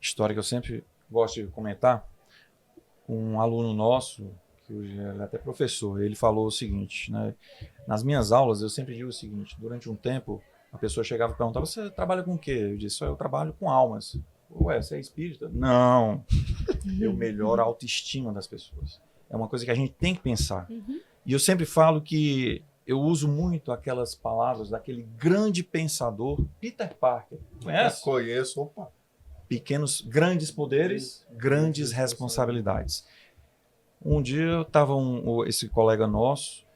história que eu sempre gosto de comentar, um aluno nosso, que hoje ele é até professor, ele falou o seguinte, né? Nas minhas aulas eu sempre digo o seguinte, durante um tempo a pessoa chegava e perguntava, você trabalha com o quê? Eu disse, eu trabalho com almas. Ué, você é espírita? Não, eu melhoro a autoestima das pessoas. É uma coisa que a gente tem que pensar. E eu sempre falo que eu uso muito aquelas palavras daquele grande pensador, Peter Parker. Conhece? Conheço, opa. Grandes poderes, grandes responsabilidades. Um dia eu estava esse colega nosso,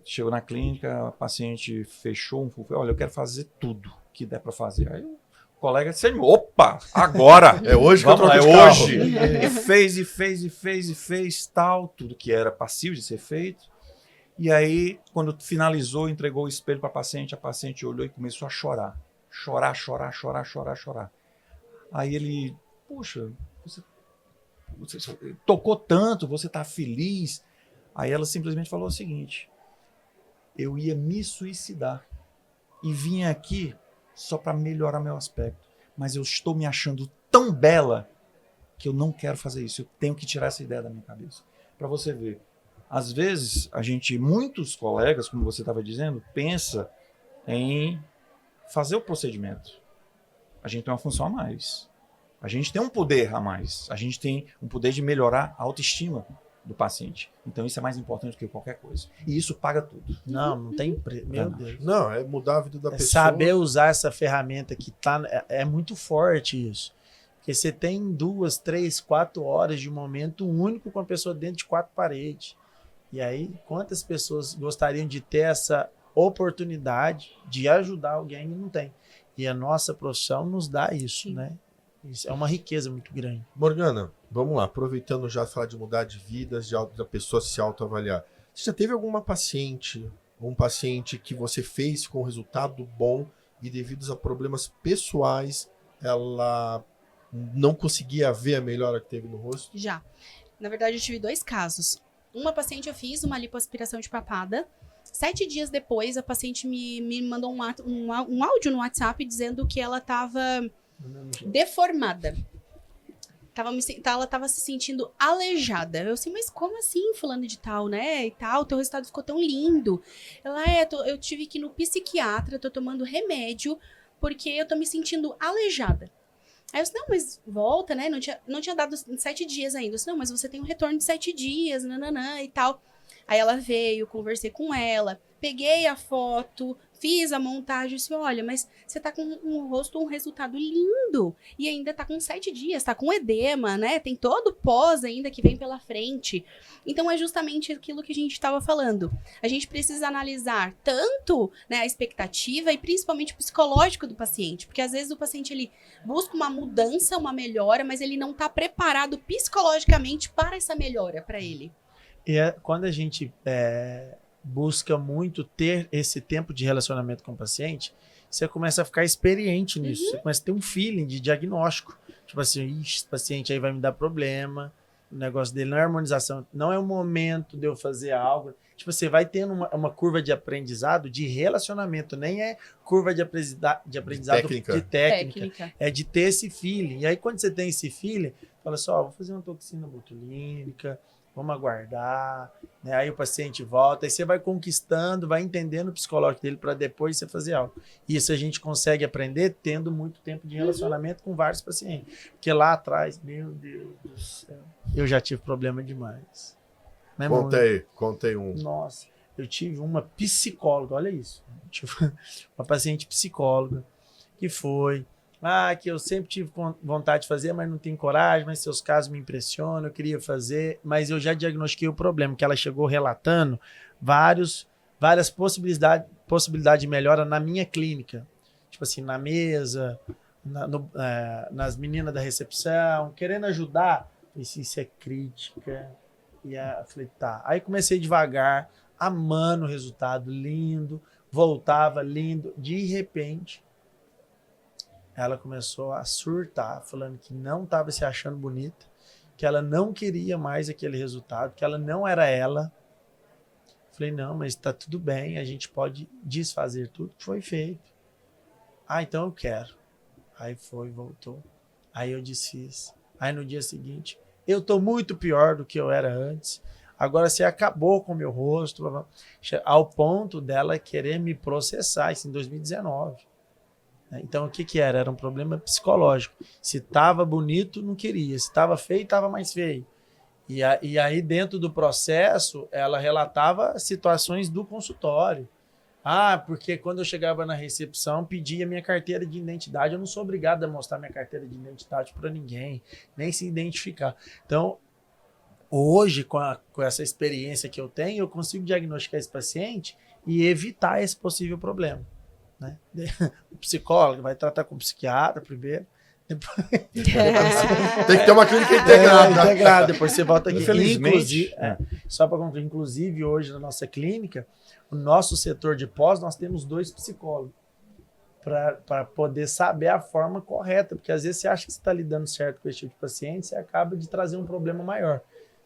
chegou na clínica, a paciente fechou olha, eu quero fazer tudo que der para fazer. Aí o colega disse, opa, agora! É hoje que eu vamos lá, troco é de carro. hoje! E fez tal, tudo que era passível de ser feito. E aí, quando finalizou, entregou o espelho para a paciente olhou e começou a chorar. Chorar. Aí ele, puxa, você tocou tanto, você está feliz. Aí ela simplesmente falou o seguinte, eu ia me suicidar e vim aqui só para melhorar meu aspecto, mas eu estou me achando tão bela que eu não quero fazer isso, eu tenho que tirar essa ideia da minha cabeça. Para você ver, às vezes muitos colegas, como você estava dizendo, pensa em fazer o procedimento. a gente tem uma função a mais. A gente tem um poder a mais. A gente tem um poder de melhorar a autoestima do paciente. Então isso é mais importante do que qualquer coisa. E isso paga tudo. Não tem preço. Meu Deus. Não, é mudar a vida da pessoa. Saber usar essa ferramenta que tá. É muito forte isso. Porque você tem 2, 3, 4 horas de momento único com a pessoa dentro de 4 paredes. E aí, quantas pessoas gostariam de ter essa oportunidade de ajudar alguém e não tem? E a nossa profissão nos dá isso, Sim. né? Isso é uma riqueza muito grande. Morgana, vamos lá, aproveitando já falar de mudar de vidas, da pessoa se autoavaliar. Você já teve alguma paciente, um paciente que você fez com resultado bom e devido a problemas pessoais, ela não conseguia ver a melhora que teve no rosto? Já. Na verdade, eu tive 2 casos. Uma paciente eu fiz uma lipoaspiração de papada. 7 dias depois, a paciente me mandou um áudio no WhatsApp dizendo que ela estava deformada. Ela estava se sentindo aleijada. Eu assim, mas como assim, fulano de tal, né? E tal, teu resultado ficou tão lindo. Ela, eu tive que ir no psiquiatra, tô tomando remédio, porque eu tô me sentindo aleijada. Aí eu disse, não, mas volta, né? Não tinha dado 7 dias ainda. Eu disse, não, mas você tem um retorno de 7 dias, nananã e tal. Aí ela veio, conversei com ela, peguei a foto, fiz a montagem, disse, olha, mas você tá com um rosto, um resultado lindo, e ainda tá com 7 dias, tá com edema, né? Tem todo o pós ainda que vem pela frente. Então é justamente aquilo que a gente estava falando. A gente precisa analisar tanto, né, a expectativa e principalmente o psicológico do paciente, porque às vezes o paciente ele busca uma mudança, uma melhora, mas ele não tá preparado psicologicamente para essa melhora para ele. E quando a gente busca muito ter esse tempo de relacionamento com o paciente, você começa a ficar experiente nisso. Você começa a ter um feeling de diagnóstico. Tipo assim, esse paciente aí vai me dar problema, o negócio dele não é harmonização, não é o momento de eu fazer algo. Tipo, você vai tendo uma curva de aprendizado de relacionamento, nem é curva de aprendizado de técnica. É de ter esse feeling. E aí, quando você tem esse feeling, fala só, vou fazer uma toxina botulínica, vamos aguardar, né? Aí o paciente volta, aí você vai conquistando, vai entendendo o psicológico dele para depois você fazer algo. Isso a gente consegue aprender tendo muito tempo de relacionamento com vários pacientes. Porque lá atrás, meu Deus do céu, eu já tive problema demais. Né, Contei um. Nossa, eu tive uma psicóloga, olha isso. Eu tive uma paciente psicóloga que foi... que eu sempre tive vontade de fazer, mas não tenho coragem, mas seus casos me impressionam, eu queria fazer, mas eu já diagnostiquei o problema, que ela chegou relatando várias possibilidades de melhora na minha clínica. Tipo assim, na mesa, nas meninas da recepção, querendo ajudar. Eu disse, isso é crítica. E eu falei, tá. Aí comecei devagar, amando o resultado, lindo, voltava, lindo. De repente... ela começou a surtar, falando que não estava se achando bonita, que ela não queria mais aquele resultado, que ela não era ela. Falei, não, mas está tudo bem, a gente pode desfazer tudo que foi feito. Então eu quero. Aí foi, voltou. Aí eu desfiz. Aí no dia seguinte, eu estou muito pior do que eu era antes. Agora você acabou com o meu rosto, ao ponto dela querer me processar, isso em 2019. Então, o que era? Era um problema psicológico. Se estava bonito, não queria. Se estava feio, estava mais feio. E aí, dentro do processo, ela relatava situações do consultório. Porque quando eu chegava na recepção, pedia minha carteira de identidade. Eu não sou obrigado a mostrar minha carteira de identidade para ninguém, nem se identificar. Então, hoje, com essa experiência que eu tenho, eu consigo diagnosticar esse paciente e evitar esse possível problema. Né? O psicólogo vai tratar com o psiquiatra primeiro. Depois... Tem que ter uma clínica integrada. Depois você volta aqui. Infelizmente, só para concluir, inclusive hoje na nossa clínica, o nosso setor de pós, nós temos 2 psicólogos para poder saber a forma correta, porque às vezes você acha que você está lidando certo com esse tipo de paciente, você acaba de trazer um problema maior.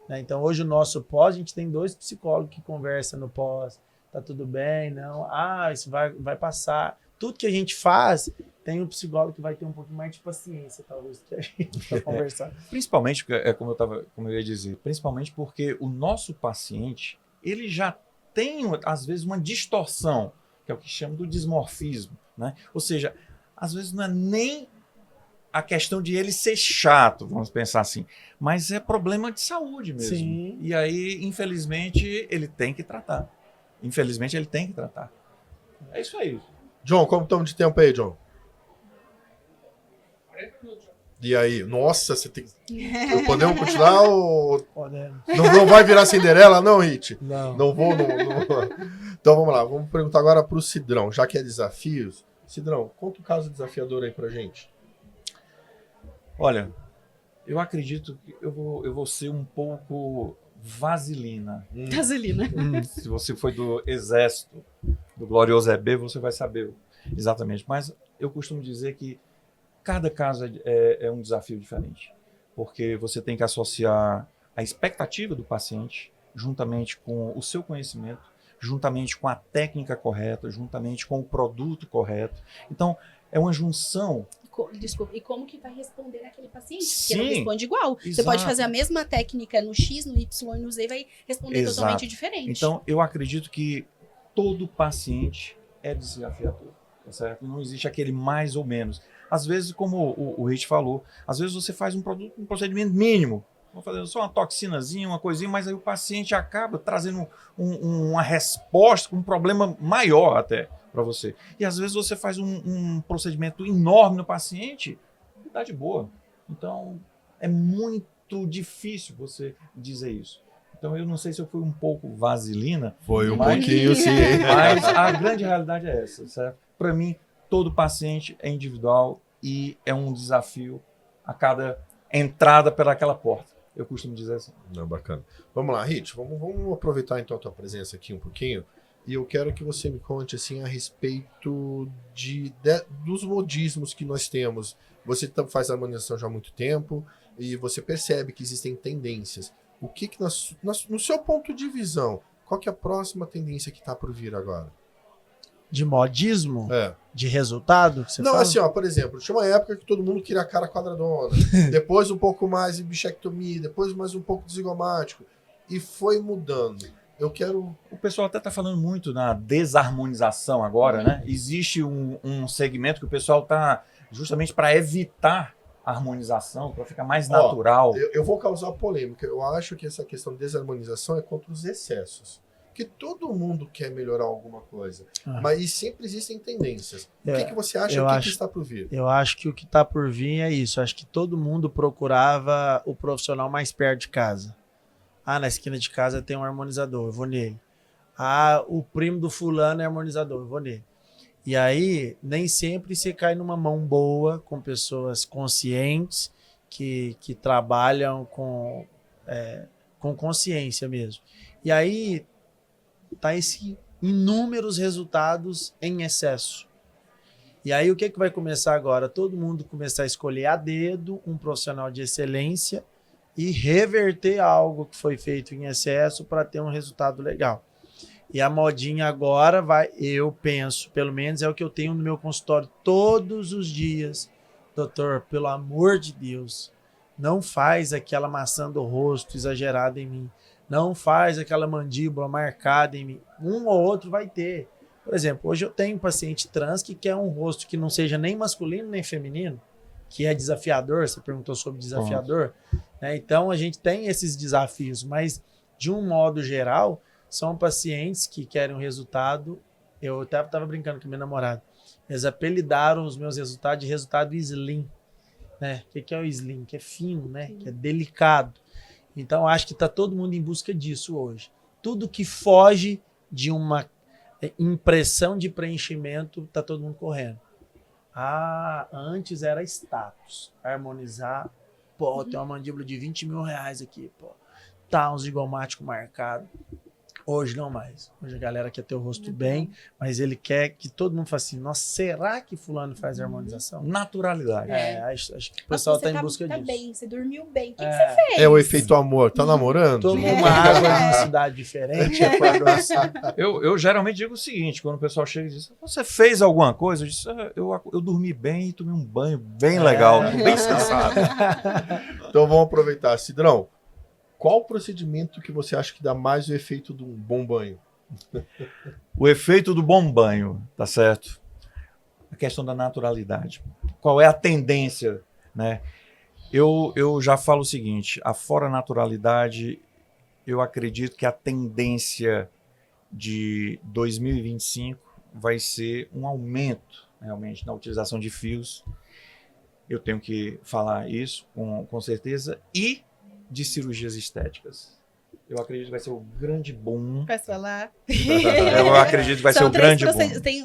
Né? Então hoje o nosso pós, a gente tem 2 psicólogos que conversam no pós. Tá tudo bem, não? Isso vai passar. Tudo que a gente faz, tem um psicólogo que vai ter um pouquinho mais de paciência, talvez, que a gente vai conversar. Principalmente, como eu ia dizer, principalmente porque o nosso paciente, ele já tem, às vezes, uma distorção, que é o que chama do dismorfismo, né? Ou seja, às vezes não é nem a questão de ele ser chato, vamos pensar assim. Mas é problema de saúde mesmo. Sim. E aí, infelizmente, ele tem que tratar. Infelizmente, ele tem que tratar. É isso aí. John, como estamos de tempo aí, John? E aí? Nossa, você tem. Podemos continuar ou. Podemos. Não vai virar Cinderela, não, Hit? Não. Não vou. Então vamos lá, vamos perguntar agora para o Cidrão, já que é desafios. Cidrão, conta um caso desafiador aí pra gente. Olha, eu acredito que eu vou ser um pouco vaselina. Gasolina. Se você foi do exército, do glorioso EB, você vai saber exatamente. Mas eu costumo dizer que cada caso é um desafio diferente, porque você tem que associar a expectativa do paciente juntamente com o seu conhecimento, juntamente com a técnica correta, juntamente com o produto correto. Então, é uma junção. Desculpa, e como que vai responder aquele paciente? Sim, Porque não responde igual. Você exato. pode fazer a mesma técnica no X, no Y e no Z e vai responder Exato. totalmente diferente. Então, eu acredito que todo paciente é desafiador, tá certo? Não existe aquele mais ou menos. Às vezes, como o Rich falou, às vezes você faz um procedimento mínimo, vou fazendo só uma toxinazinha, uma coisinha, mas aí o paciente acaba trazendo uma resposta, um problema maior até para você. E às vezes você faz um procedimento enorme no paciente e dá de boa. Então, é muito difícil você dizer isso. Então, eu não sei se eu fui um pouco vaselina. Foi um Mas- pouquinho, sim. Hein? Mas a grande realidade é essa, certo? Para mim, todo paciente é individual e é um desafio a cada entrada pelaquela porta. Eu costumo dizer assim. Não, bacana. Vamos lá, Hit, vamos aproveitar então a tua presença aqui um pouquinho e eu quero que você me conte assim a respeito dos modismos que nós temos. Você faz harmonização já há muito tempo e você percebe que existem tendências. O que no seu ponto de visão, qual que é a próxima tendência que está por vir agora? De modismo? É. De resultado? Que você Não, fala? assim, ó, por exemplo, tinha uma época que todo mundo queria a cara quadradona, depois um pouco mais de bichectomia, depois mais um pouco de zigomático, e foi mudando. Eu quero... O pessoal até está falando muito na desarmonização agora, né? Existe um segmento que o pessoal está justamente para evitar a harmonização, para ficar mais natural. Eu vou causar polêmica. Eu acho que essa questão de desarmonização é contra os excessos. Porque todo mundo quer melhorar alguma coisa. Ah. Mas sempre existem tendências. O que você acha que está por vir? Eu acho que o que está por vir é isso. Acho que todo mundo procurava o profissional mais perto de casa. Ah, na esquina de casa tem um harmonizador, eu vou nele. Ah, o primo do fulano é harmonizador, eu vou nele. E aí, nem sempre você cai numa mão boa, com pessoas conscientes, que trabalham com consciência mesmo. E aí, tá esse inúmeros resultados em excesso. E aí, o que vai começar agora? Todo mundo começar a escolher a dedo um profissional de excelência e reverter algo que foi feito em excesso para ter um resultado legal. E a modinha agora vai, eu penso, pelo menos é o que eu tenho no meu consultório todos os dias. Doutor, pelo amor de Deus, não faz aquela maçã do rosto exagerada em mim. Não faz aquela mandíbula marcada em mim. Um ou outro vai ter. Por exemplo, hoje eu tenho um paciente trans que quer um rosto que não seja nem masculino nem feminino, que é desafiador. Você perguntou sobre desafiador. Então, a gente tem esses desafios, mas, de um modo geral, são pacientes que querem um resultado. Eu até estava brincando com minha namorada. Eles apelidaram os meus resultados de resultado slim. Né? O que é o slim? Que é fino, né? Que é delicado. Então, acho que está todo mundo em busca disso hoje. Tudo que foge de uma impressão de preenchimento, está todo mundo correndo. Ah, antes era status. Harmonizar. Pô, tem uma mandíbula de 20 mil reais aqui, pô. Tá um zigomático marcado. Hoje não mais. Hoje a galera quer ter o rosto bem, mas ele quer que todo mundo faça assim, nossa, será que fulano faz harmonização? Naturalidade. Acho que o pessoal está em busca disso. Bem, você dormiu bem. O que você fez? É o efeito amor. Tá namorando? Tomou uma água numa cidade diferente, acordou assim. Eu geralmente digo o seguinte, quando o pessoal chega e diz, você fez alguma coisa? Eu disse, eu dormi bem e tomei um banho bem legal, bem descansado. Então vamos aproveitar. Cidrão, qual procedimento que você acha que dá mais o efeito de um bom banho? O efeito do bom banho, tá certo? A questão da naturalidade. Qual é a tendência né? Eu já falo o seguinte, afora a naturalidade, eu acredito que a tendência de 2025 vai ser um aumento realmente na utilização de fios. Eu tenho que falar isso com certeza, e de cirurgias estéticas. Eu acredito que vai ser o grande boom. Posso falar? Eu acredito que vai ser o grande boom.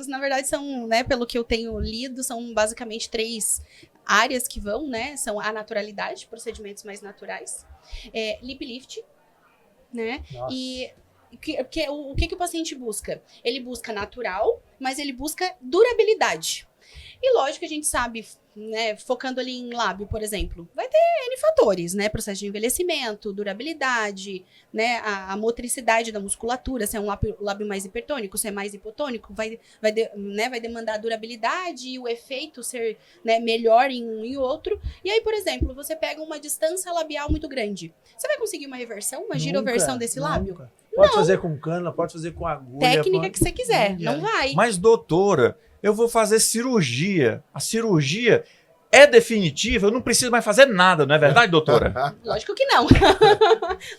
Na verdade, são, né, pelo que eu tenho lido, são basicamente 3 áreas que vão, né? São a naturalidade, procedimentos mais naturais, lip lift, né? Nossa. E o que o paciente busca? Ele busca natural, mas ele busca durabilidade. E lógico que a gente sabe, né, focando ali em lábio, por exemplo, vai ter N fatores, né? Processo de envelhecimento, durabilidade, né? A motricidade da musculatura, se é um lábio mais hipertônico, se é mais hipotônico, vai demandar durabilidade e o efeito ser, né, melhor em um e outro. E aí, por exemplo, você pega uma distância labial muito grande. Você vai conseguir uma reversão, uma giroversão desse lábio? Nunca. Pode fazer com cana, pode fazer com agulha. Técnica que você quiser, não vai. Mas, doutora, eu vou fazer cirurgia. A cirurgia é definitiva, eu não preciso mais fazer nada, não é verdade, doutora? Lógico que não.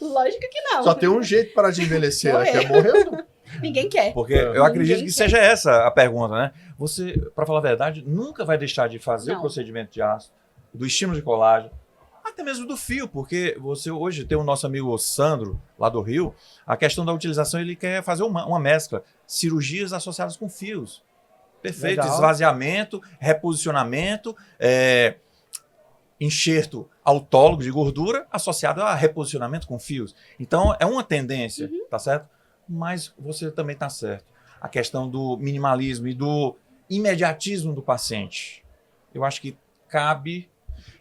Lógico que não. Só tem um jeito para de envelhecer, né? Que é morrendo. Ninguém quer. Porque eu acredito Ninguém que quer. seja essa a pergunta, né? Você, para falar a verdade, nunca vai deixar de fazer Não. o procedimento de ácido, do estímulo de colágeno, até mesmo do fio, porque você hoje tem o nosso amigo Sandro, lá do Rio, a questão da utilização, ele quer fazer uma mescla, cirurgias associadas com fios. Perfeito, Legal. esvaziamento, reposicionamento, enxerto autólogo de gordura associado a reposicionamento com fios. Então, é uma tendência, tá certo? Mas você também tá certo. A questão do minimalismo e do imediatismo do paciente. Eu acho que cabe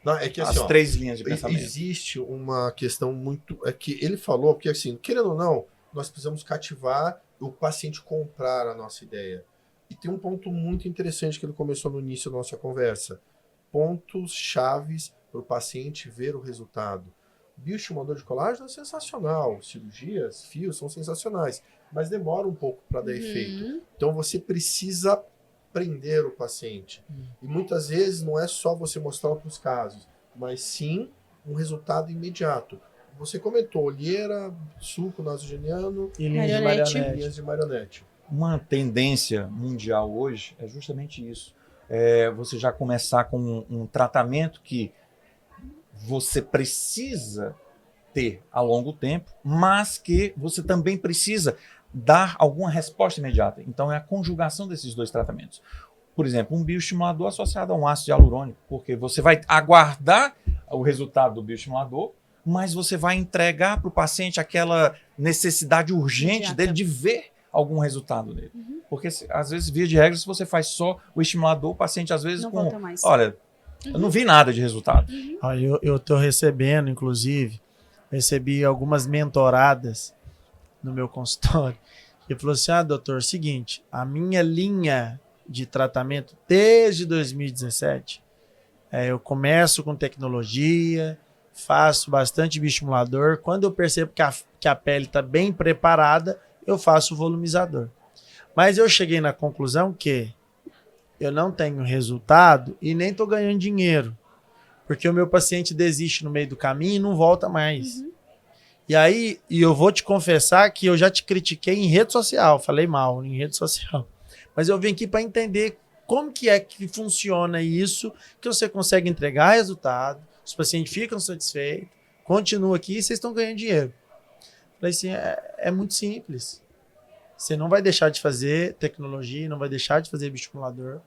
Não, é que assim, as 3 linhas de pensamento. existe uma questão muito... É que ele falou, porque assim, querendo ou não, nós precisamos cativar o paciente comprar a nossa ideia. E tem um ponto muito interessante que ele começou no início da nossa conversa. Pontos chaves para o paciente ver o resultado. Bioestimulador de colágeno é sensacional. Cirurgias, fios são sensacionais. Mas demora um pouco para dar efeito. Então você precisa prender o paciente. E muitas vezes não é só você mostrar para os casos, mas sim um resultado imediato. Você comentou olheira, suco nasogeniano E linhas de Marionete. marionete. linhas de marionete. Uma tendência mundial hoje é justamente isso. Você já começar com um tratamento que você precisa ter a longo tempo, mas que você também precisa dar alguma resposta imediata. Então, é a conjugação desses 2 tratamentos. Por exemplo, um bioestimulador associado a um ácido hialurônico, porque você vai aguardar o resultado do bioestimulador, mas você vai entregar para o paciente aquela necessidade urgente Imediata. dele de ver algum resultado dele. Porque, às vezes, via de regra, se você faz só o estimulador, o paciente, às vezes, Não volta mais. olha, eu não vi nada de resultado. Ó, eu tô recebendo, inclusive, recebi algumas mentoradas no meu consultório. E falou assim: doutor, seguinte, a minha linha de tratamento desde 2017, eu começo com tecnologia, faço bastante bioestimulador. Quando eu percebo que a pele está bem preparada, eu faço o volumizador. Mas eu cheguei na conclusão que eu não tenho resultado e nem estou ganhando dinheiro. Porque o meu paciente desiste no meio do caminho e não volta mais. E aí, eu vou te confessar que eu já te critiquei em rede social, falei mal em rede social. Mas eu vim aqui para entender como que é que funciona isso, que você consegue entregar resultado, os pacientes ficam satisfeitos, continuam aqui e vocês estão ganhando dinheiro. Falei assim, é muito simples. Você não vai deixar de fazer tecnologia, não vai deixar de fazer bioestimulador,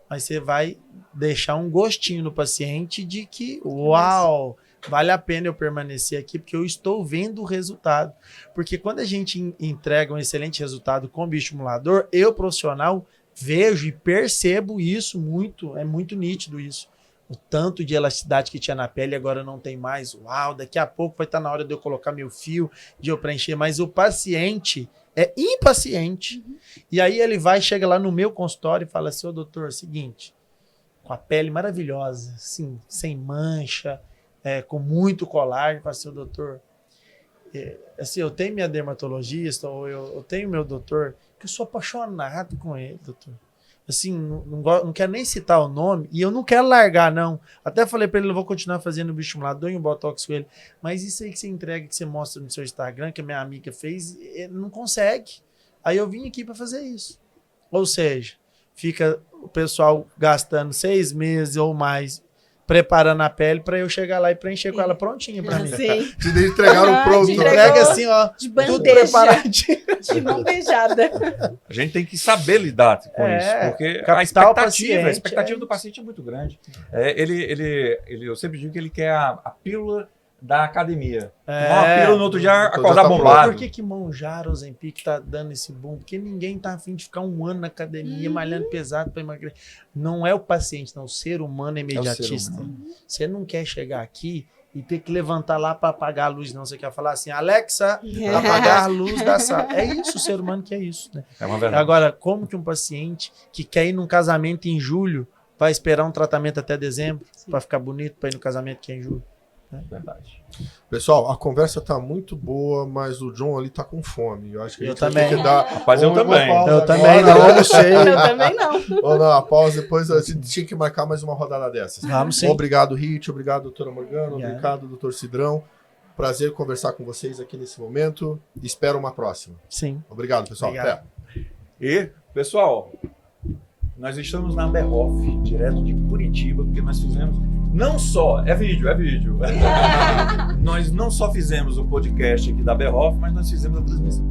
mas você vai deixar um gostinho no paciente de que, uau, vale a pena eu permanecer aqui porque eu estou vendo o resultado. Porque quando a gente entrega um excelente resultado com bioestimulador, eu, profissional, vejo e percebo isso muito, é muito nítido isso. O tanto de elasticidade que tinha na pele agora não tem mais. Uau, daqui a pouco vai estar na hora de eu colocar meu fio, de eu preencher. Mas o paciente é impaciente. E aí ele chega lá no meu consultório e fala assim, doutor, seguinte, com a pele maravilhosa, assim, sem mancha, com muito colágeno, fala assim, doutor, assim, eu tenho minha dermatologista, ou eu tenho meu doutor, que eu sou apaixonado com ele, doutor. assim, não quero nem citar o nome, e eu não quero largar, não. Até falei pra ele, eu vou continuar fazendo o bioestimulador e o botox com ele. Mas isso aí que você entrega, que você mostra no seu Instagram, que a minha amiga fez, ele não consegue. Aí eu vim aqui pra fazer isso. Ou seja, fica o pessoal gastando 6 meses ou mais preparando a pele pra eu chegar lá e preencher com ela prontinha pra mim. Sim. Te entregaram pronto. entregou. Entrega assim, ó, De tudo bandeja. preparadinho. De mão beijada. A gente tem que saber lidar com É, isso, porque captar a o expectativa paciente, do paciente é muito grande. Eu sempre digo que ele quer a pílula da academia. Tomar uma pílula no outro dia, Então acordar já tá bombado. Por que Monjaro, Ozempic tá dando esse boom? Porque ninguém tá afim de ficar um ano na academia, malhando pesado para emagrecer. Não é o paciente, não. O ser humano é imediatista. humano. Você não quer chegar aqui e ter que levantar lá para apagar a luz, não. Você quer falar assim, Alexa, apagar a luz da sala. É isso, o ser humano quer isso, né? É uma verdade. Agora, como que um paciente que quer ir num casamento em julho vai esperar um tratamento até dezembro para ficar bonito para ir no casamento que é em julho? Verdade. Pessoal, a conversa tá muito boa, mas o John ali tá com fome. Eu acho que a Eu gente vai também. ter que dar Rapaz, eu uma também. pausa Eu agora. também não almocei. Eu também não. Ou não, a pausa, depois a gente tinha que marcar mais uma rodada dessas. Vamos sim. Obrigado, Rit, obrigado, doutora Morgana, Yeah. obrigado, doutor Cidrão. Prazer conversar com vocês aqui nesse momento. Espero uma próxima. Sim. Obrigado, pessoal. Obrigado. Até. E, pessoal, nós estamos na Berhoff, direto de Curitiba, porque nós fizemos não só... É vídeo. Nós não só fizemos o podcast aqui da Berhoff, mas nós fizemos a transmissão.